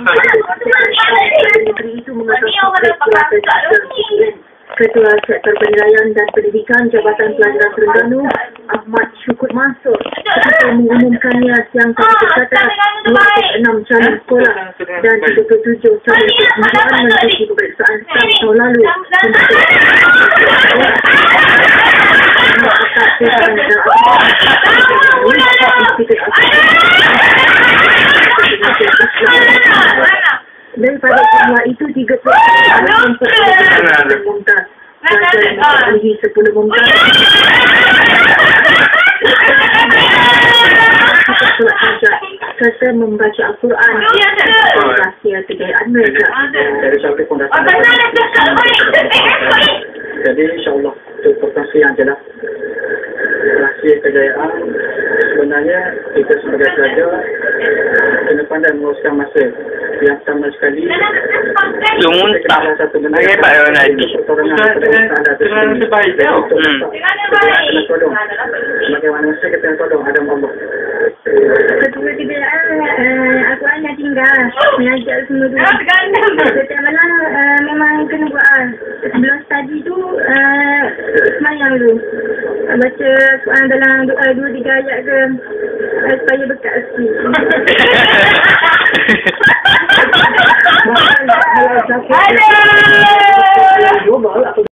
Negeri itu mengatakan Ketua Sektor Penilaian dan Pendidikan Jabatan Pelajaran Terengganu Ahmad Syukur Mansur ketika mengumumkannya siang tadi berkata 26 calon sekolah dan 37 calon pendidikan mengikuti peperiksaan SAM tahun lalu. Dan pada jumlah itu 30 mumtaz. Pelajar memiliki 10 mumtaz. Surat hajat serta membaca Al-Quran rahsia kejayaan mereka. Dari satu fondasi. Jadi insyaAllah untuk perkongsian adalah rahsia kejayaan. Sebenarnya kita sebagai pelajar kena pandai menguruskan masa. Yang pertama sekali satu benda yang pertolongan sebaik bagaimana masa kita yang tolong Adam Allah. Kedua kejayaan Al-Quran dah tinggal mengajar semua dua. Setiap malam memang kena buat. Sebelum study tu semayang dulu baca Quran dalam 2-3 ayat ke supaya berkat sikit. Aduh!